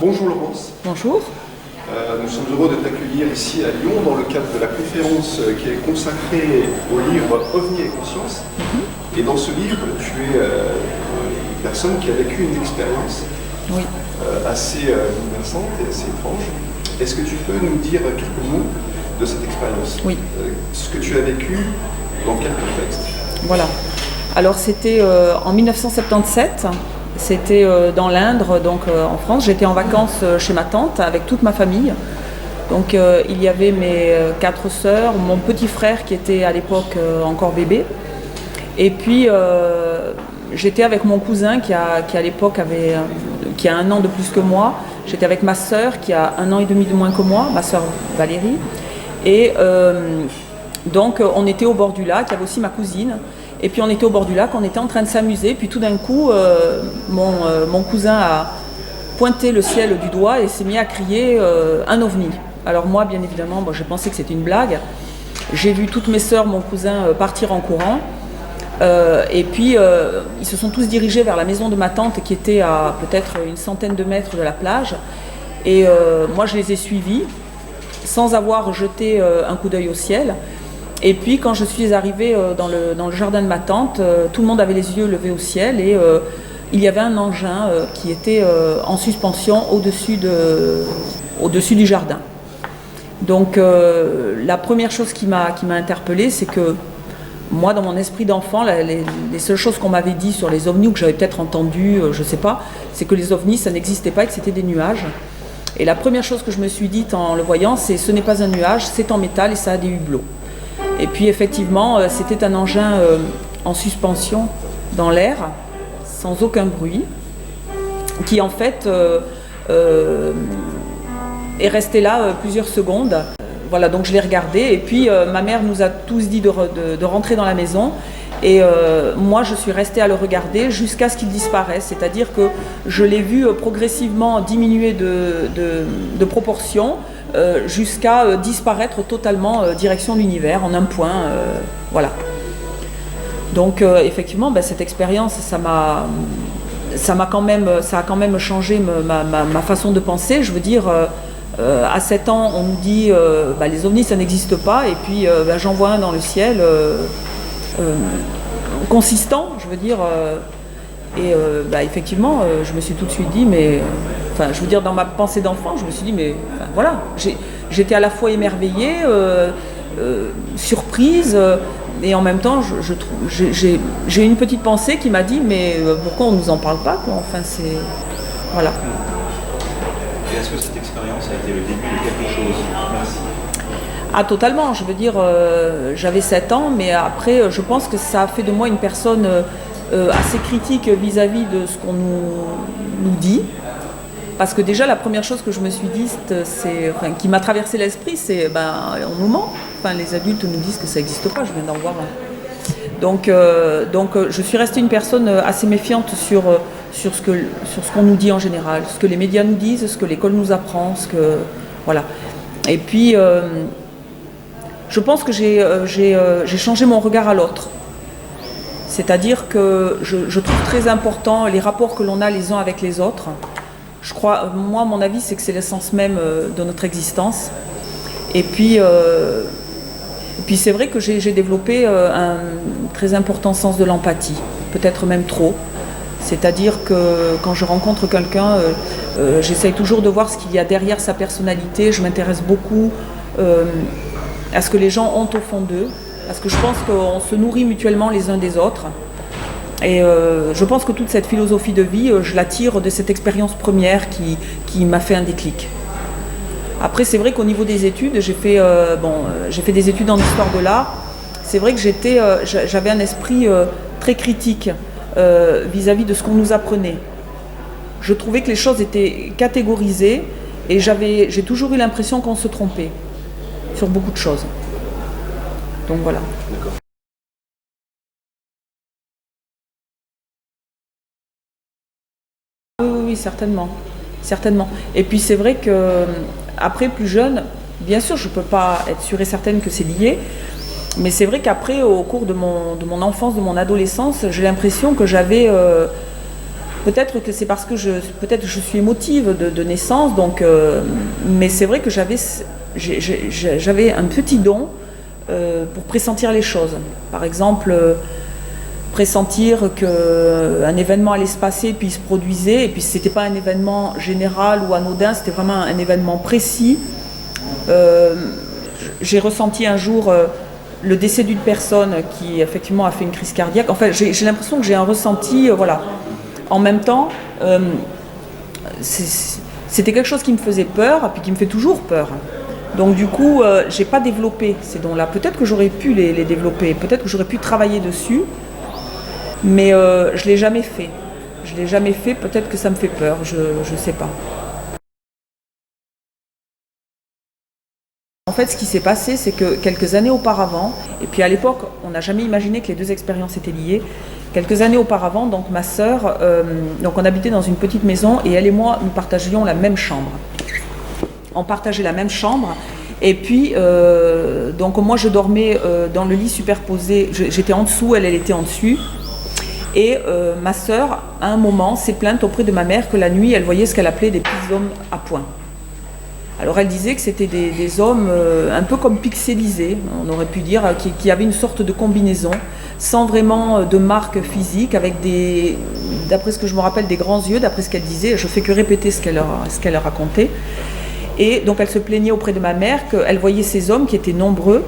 Bonjour Laurence. Bonjour. Nous sommes heureux de t'accueillir ici à Lyon dans le cadre de la conférence qui est consacrée au livre OVNI et conscience. Et dans ce livre, tu es une personne qui a vécu une expérience assez bouleversante et assez étrange. Est-ce que tu peux nous dire quelques mots de cette expérience? Oui. Ce que tu as vécu, dans quel contexte? Voilà. Alors c'était en 1977. C'était dans l'Indre, donc en France. J'étais en vacances chez ma tante avec toute ma famille. Donc il y avait mes 4 sœurs, mon petit frère qui était à l'époque encore bébé. Et puis j'étais avec mon cousin qui à l'époque qui a 1 an de plus que moi. J'étais avec ma sœur qui a 1 an et demi de moins que moi, ma sœur Valérie. Et donc on était au bord du lac, il y avait aussi ma cousine. Et puis on était au bord du lac, on était en train de s'amuser, puis tout d'un coup, mon cousin a pointé le ciel du doigt et s'est mis à crier un ovni. Alors moi, bien évidemment, j'ai pensé que c'était une blague. J'ai vu toutes mes sœurs, mon cousin partir en courant. Et puis ils se sont tous dirigés vers la maison de ma tante qui était à peut-être une centaine de mètres de la plage. Et moi, je les ai suivis sans avoir jeté un coup d'œil au ciel. Et puis quand je suis arrivée dans le jardin de ma tante, tout le monde avait les yeux levés au ciel et il y avait un engin qui était en suspension au-dessus du jardin. Donc la première chose qui m'a interpellée, c'est que moi, dans mon esprit d'enfant, les seules choses qu'on m'avait dit sur les ovnis ou que j'avais peut-être entendu, je ne sais pas, c'est que les ovnis, ça n'existait pas et que c'était des nuages. Et la première chose que je me suis dite en le voyant, c'est ce n'est pas un nuage, c'est en métal et ça a des hublots. Et puis effectivement, c'était un engin en suspension dans l'air, sans aucun bruit, qui en fait est resté là plusieurs secondes. Voilà, donc je l'ai regardé et puis ma mère nous a tous dit de rentrer dans la maison. Et moi, je suis restée à le regarder jusqu'à ce qu'il disparaisse. C'est-à-dire que je l'ai vu progressivement diminuer de proportions jusqu'à disparaître totalement direction de l'univers en un point. Voilà. Donc effectivement, cette expérience, ça a quand même changé ma façon de penser. Je veux dire, à 7 ans, on nous dit les ovnis, ça n'existe pas. Et puis j'en vois un dans le ciel. Consistant, je veux dire, effectivement, je me suis tout de suite dit, je veux dire, dans ma pensée d'enfant, je me suis dit, voilà, j'étais à la fois émerveillée, surprise, et en même temps, j'ai une petite pensée qui m'a dit, mais pourquoi on ne nous en parle pas, quoi? Enfin, c'est... Voilà. Et est-ce que cette expérience a été le début de quelque chose? Merci. Ah, totalement, je veux dire, j'avais 7 ans, mais après, je pense que ça a fait de moi une personne assez critique vis-à-vis de ce qu'on nous dit. Parce que déjà, la première chose que je me suis dit, qui m'a traversé l'esprit, c'est, on nous ment. Enfin, les adultes nous disent que ça n'existe pas, je viens d'en voir un. Donc, je suis restée une personne assez méfiante sur ce qu'on nous dit en général, ce que les médias nous disent, ce que l'école nous apprend, voilà. Et puis... je pense que j'ai changé mon regard à l'autre. C'est-à-dire que je trouve très important les rapports que l'on a les uns avec les autres. Je crois, moi, mon avis, c'est que c'est l'essence même de notre existence. Et puis c'est vrai que j'ai développé un très important sens de l'empathie, peut-être même trop. C'est-à-dire que quand je rencontre quelqu'un, j'essaye toujours de voir ce qu'il y a derrière sa personnalité. Je m'intéresse beaucoup à ce que les gens ont au fond d'eux, parce que je pense qu'on se nourrit mutuellement les uns des autres. Et je pense que toute cette philosophie de vie, je la tire de cette expérience première qui m'a fait un déclic. Après, c'est vrai qu'au niveau des études, j'ai fait des études en histoire de l'art. C'est vrai que j'avais un esprit très critique vis-à-vis de ce qu'on nous apprenait. Je trouvais que les choses étaient catégorisées et j'ai toujours eu l'impression qu'on se trompait sur beaucoup de choses. Donc voilà. D'accord. Oui, certainement. Et puis c'est vrai que après, plus jeune, bien sûr, je ne peux pas être sûre et certaine que c'est lié, mais c'est vrai qu'après, au cours de mon enfance, de mon adolescence, j'ai l'impression que j'avais Peut-être que c'est parce que peut-être je suis émotive de naissance, donc, mais c'est vrai que j'avais un petit don pour pressentir les choses. Par exemple, pressentir qu'un événement allait se passer, puis il se produisait, et puis c'était pas un événement général ou anodin, c'était vraiment un événement précis. J'ai ressenti un jour le décès d'une personne qui effectivement a fait une crise cardiaque. Enfin, j'ai l'impression que j'ai un ressenti, voilà. En même temps, c'était quelque chose qui me faisait peur, et puis qui me fait toujours peur. Donc du coup, j'ai pas développé ces dons-là. Peut-être que j'aurais pu les développer, peut-être que j'aurais pu travailler dessus, mais je l'ai jamais fait. Je l'ai jamais fait, peut-être que ça me fait peur, je sais pas. En fait, ce qui s'est passé, c'est que quelques années auparavant, et puis à l'époque, on n'a jamais imaginé que les deux expériences étaient liées. Quelques années auparavant, donc ma sœur, donc on habitait dans une petite maison et elle et moi, nous partagions la même chambre. On partageait la même chambre et puis donc moi je dormais dans le lit superposé. J'étais en dessous, elle était en dessus. Et ma sœur, à un moment, s'est plainte auprès de ma mère que la nuit, elle voyait ce qu'elle appelait des petits hommes à poing. Alors elle disait que c'était des hommes un peu comme pixelisés, on aurait pu dire, qui avaient une sorte de combinaison, sans vraiment de marque physique, avec d'après ce que je me rappelle, des grands yeux, d'après ce qu'elle disait, je fais que répéter ce qu'elle leur racontait. Et donc elle se plaignait auprès de ma mère qu'elle voyait ces hommes qui étaient nombreux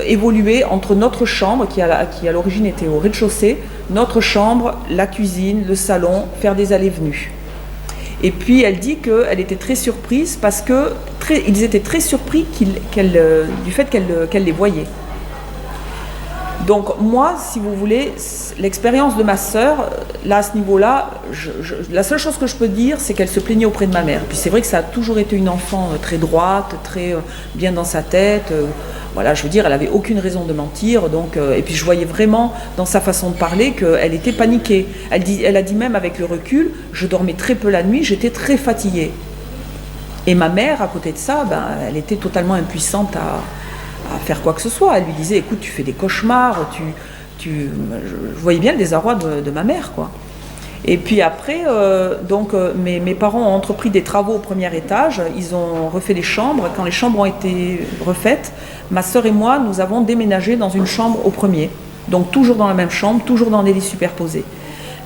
évoluer entre notre chambre, qui à l'origine était au rez-de-chaussée, notre chambre, la cuisine, le salon, faire des allées-venues. Et puis elle dit qu'elle était très surprise parce qu'ils étaient très surpris du fait qu'elle les voyait. Donc moi, si vous voulez, l'expérience de ma sœur, là à ce niveau-là, la seule chose que je peux dire, c'est qu'elle se plaignait auprès de ma mère. Puis c'est vrai que ça a toujours été une enfant très droite, très bien dans sa tête. Voilà, je veux dire, elle n'avait aucune raison de mentir. Donc, et puis je voyais vraiment dans sa façon de parler qu'elle était paniquée. Elle a dit même avec le recul, je dormais très peu la nuit, j'étais très fatiguée. Et ma mère, à côté de ça, elle était totalement impuissante à faire quoi que ce soit. Elle lui disait, écoute, tu fais des cauchemars, je voyais bien le désarroi de ma mère, quoi. Et puis après, mes parents ont entrepris des travaux au premier étage, ils ont refait les chambres. Quand les chambres ont été refaites, ma sœur et moi, nous avons déménagé dans une chambre au premier. Donc toujours dans la même chambre, toujours dans des lits superposés.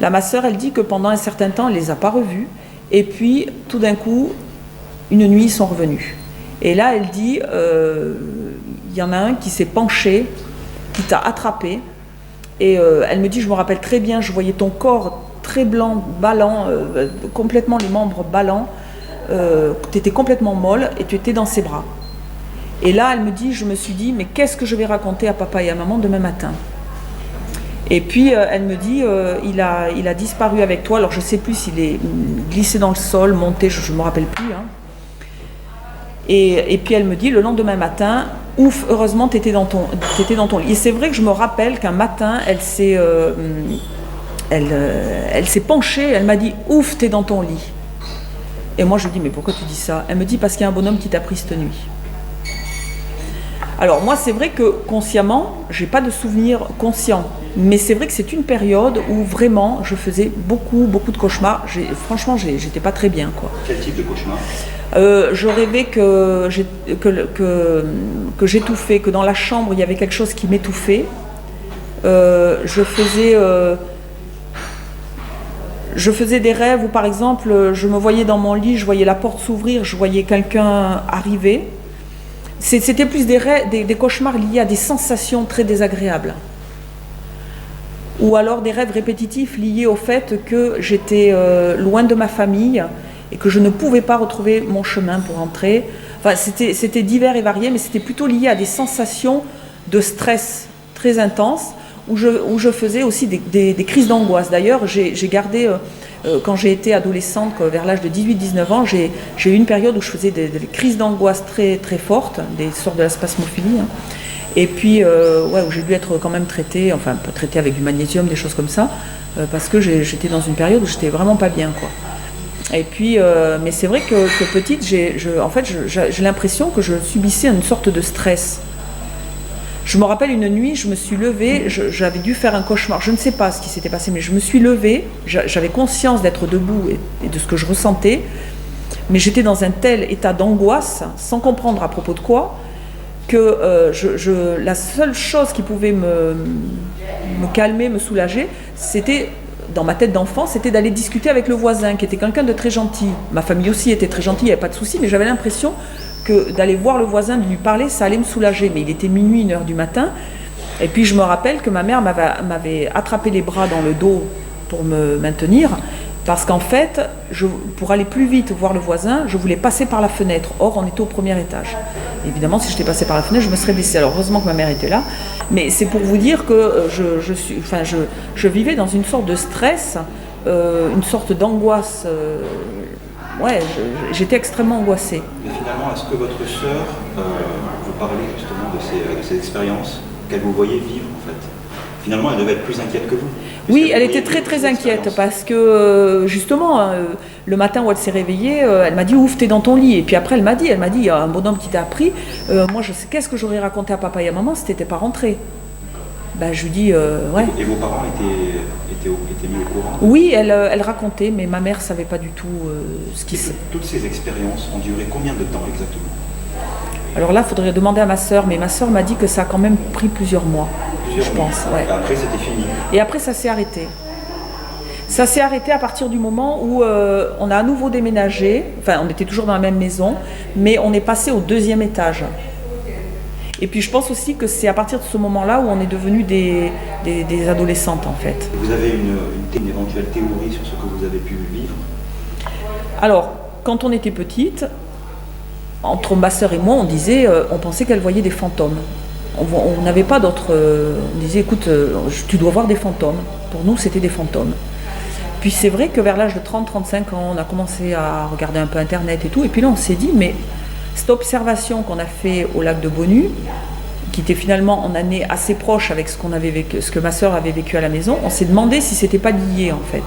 Là, ma sœur, elle dit que pendant un certain temps, elle ne les a pas revus. Et puis, tout d'un coup, une nuit, ils sont revenus. Et là, elle dit, il y en a un qui s'est penché, qui t'a attrapé. Et elle me dit, je me rappelle très bien, je voyais ton corps très blanc, ballant, complètement les membres ballants. Tu étais complètement molle et tu étais dans ses bras. Et là, elle me dit, je me suis dit, mais qu'est-ce que je vais raconter à papa et à maman demain matin ? Et puis, elle me dit, il a disparu avec toi. Alors, je ne sais plus s'il est glissé dans le sol, monté, je ne me rappelle plus. Hein. Et puis, elle me dit, le lendemain matin, ouf, heureusement, tu étais dans ton lit. Et c'est vrai que je me rappelle qu'un matin, elle s'est penchée, elle m'a dit, ouf, t'es dans ton lit. Et moi, je lui dis, mais pourquoi tu dis ça ? Elle me dit, parce qu'il y a un bonhomme qui t'a pris cette nuit. Alors moi, c'est vrai que consciemment, j'ai pas de souvenirs conscients, mais c'est vrai que c'est une période où vraiment je faisais beaucoup de cauchemars. Franchement, j'étais pas très bien, quoi. Quel type de cauchemar ? Je rêvais que j'étouffais, que dans la chambre il y avait quelque chose qui m'étouffait. Je faisais des rêves où, par exemple, je me voyais dans mon lit, je voyais la porte s'ouvrir, je voyais quelqu'un arriver. C'était plus des cauchemars liés à des sensations très désagréables. Ou alors des rêves répétitifs liés au fait que j'étais loin de ma famille et que je ne pouvais pas retrouver mon chemin pour entrer. Enfin, c'était divers et varié, mais c'était plutôt lié à des sensations de stress très intenses où je faisais aussi des crises d'angoisse. D'ailleurs, j'ai gardé... quand j'ai été adolescente, vers l'âge de 18-19 ans, j'ai eu une période où je faisais des crises d'angoisse très, très fortes, des sortes de la spasmophilie. Hein. Et puis, où j'ai dû être quand même traitée avec du magnésium, des choses comme ça, parce que j'étais dans une période où j'étais vraiment pas bien, quoi. Et puis, mais c'est vrai que petite, j'ai l'impression que je subissais une sorte de stress. Je me rappelle une nuit, je me suis levée, j'avais dû faire un cauchemar, je ne sais pas ce qui s'était passé, mais je me suis levée, j'avais conscience d'être debout et de ce que je ressentais, mais j'étais dans un tel état d'angoisse, sans comprendre à propos de quoi, que la seule chose qui pouvait me calmer, me soulager, c'était, dans ma tête d'enfant, c'était d'aller discuter avec le voisin, qui était quelqu'un de très gentil. Ma famille aussi était très gentille, il n'y avait pas de souci, mais j'avais l'impression que d'aller voir le voisin, de lui parler, ça allait me soulager. Mais il était minuit, 1h du matin, et puis je me rappelle que ma mère m'avait attrapé les bras dans le dos pour me maintenir, parce qu'en fait, pour aller plus vite voir le voisin, je voulais passer par la fenêtre. Or, on était au premier étage. Évidemment, si j'étais passée par la fenêtre, je me serais blessée. Alors, heureusement que ma mère était là. Mais c'est pour vous dire que je vivais dans une sorte de stress, une sorte d'angoisse. J'étais extrêmement angoissée. Mais finalement, est-ce que votre sœur vous parlait justement de ces expériences qu'elle vous voyait vivre en fait? Finalement, elle devait être plus inquiète que vous. Oui, elle était très très inquiète parce que justement, le matin où elle s'est réveillée, elle m'a dit ouf, t'es dans ton lit. Et puis après, elle m'a dit, il y a un bonhomme qui t'a appris. Moi, je sais qu'est-ce que j'aurais raconté à papa et à maman si t'étais pas rentrée. Ben, je lui dis, ouais. Et vos parents étaient mis au courant? Oui, elle racontait, mais ma mère savait pas du tout ce qui se... Toutes ces expériences ont duré combien de temps exactement? Alors là, il faudrait demander à ma sœur, mais ma sœur m'a dit que ça a quand même pris plusieurs mois, je pense. Ouais. Après, c'était fini. Et après, ça s'est arrêté. Ça s'est arrêté à partir du moment où on a à nouveau déménagé. Enfin, on était toujours dans la même maison, mais on est passé au 2e étage. Et puis, je pense aussi que c'est à partir de ce moment-là où on est devenus des adolescentes, en fait. Vous avez une éventuelle théorie sur ce que vous avez pu vivre? Alors, quand on était petite, entre ma sœur et moi, on pensait qu'elle voyait des fantômes. On n'avait pas d'autres... on disait, écoute, tu dois voir des fantômes. Pour nous, c'était des fantômes. Puis c'est vrai que vers l'âge de 30-35 ans, on a commencé à regarder un peu Internet et tout. Et puis là, on s'est dit, mais cette observation qu'on a fait au lac de Bonnu, qui était finalement en année assez proche avec ce que ma sœur avait vécu à la maison, on s'est demandé si c'était pas lié, en fait.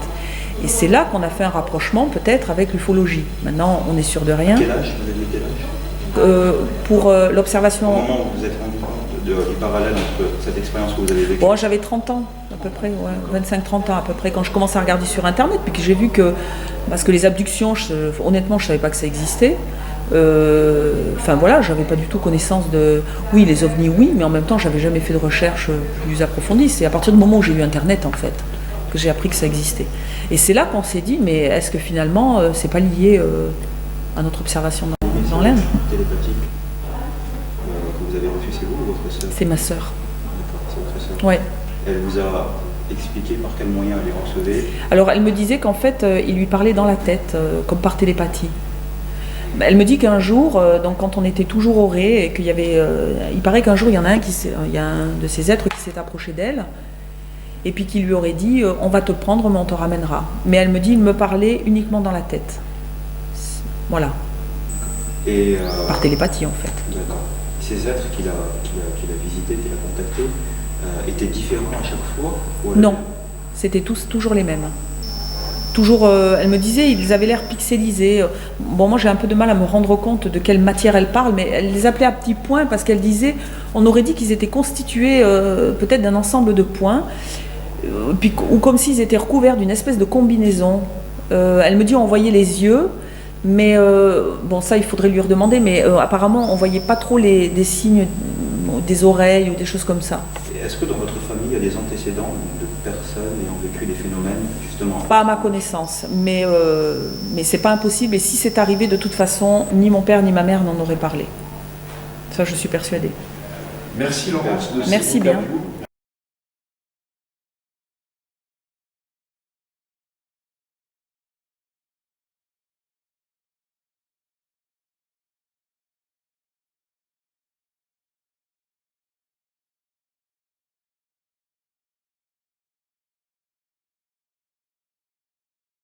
Et c'est là qu'on a fait un rapprochement, peut-être, avec l'ufologie. Maintenant, on est sûr de rien. Quel âge? Vous avez quel âge? Pour l'observation... Au moment où vous vous êtes rendu compte du parallèle entre cette expérience que vous avez vécue? Bon, j'avais 30 ans, à peu près, ouais, 25-30 ans à peu près, quand je commençais à regarder sur Internet, puis que j'ai vu que... Parce que les abductions, honnêtement, je ne savais pas que ça existait. Enfin voilà, j'avais pas du tout connaissance de... Oui, les ovnis, oui, mais en même temps, j'avais jamais fait de recherche plus approfondie. C'est à partir du moment où j'ai eu Internet, en fait, que j'ai appris que ça existait. Et c'est là qu'on s'est dit, mais est-ce que finalement, c'est pas lié à notre observation dans l'Inde? Télépathique que vous avez reçu, c'est vous ou votre sœur? C'est ma sœur. D'accord, c'est votre sœur. Ouais. Elle vous a expliqué par quel moyen elle les recevait? Alors elle me disait qu'en fait, il lui parlait dans la tête, comme par télépathie. Elle me dit qu'un jour, donc quand on était toujours au Ré, et qu'il y avait, il paraît qu'un jour il y a un de ces êtres qui s'est approché d'elle, et puis qui lui aurait dit on va te prendre, mais on te ramènera. Mais elle me dit il me parlait uniquement dans la tête. Voilà. Et par télépathie en fait. D'accord. Ces êtres qu'il a visités, qu'il a contactés, étaient différents à chaque fois? Non, c'était toujours les mêmes. Toujours, elle me disait, ils avaient l'air pixelisés. Bon, moi j'ai un peu de mal à me rendre compte de quelle matière elle parle, mais elle les appelait à petits points parce qu'elle disait, on aurait dit qu'ils étaient constitués peut-être d'un ensemble de points, ou comme s'ils étaient recouverts d'une espèce de combinaison. Elle me dit, on voyait les yeux, mais bon, ça il faudrait lui redemander, mais apparemment on voyait pas trop des signes des oreilles ou des choses comme ça. Est-ce que dans votre famille il y a des antécédents de personnes ayant vécu des phénomènes justement? Pas à ma connaissance, mais c'est pas impossible, et si c'est arrivé de toute façon, ni mon père ni ma mère n'en auraient parlé. Ça je suis persuadée. Merci Laurence de Merci cette bien. interview.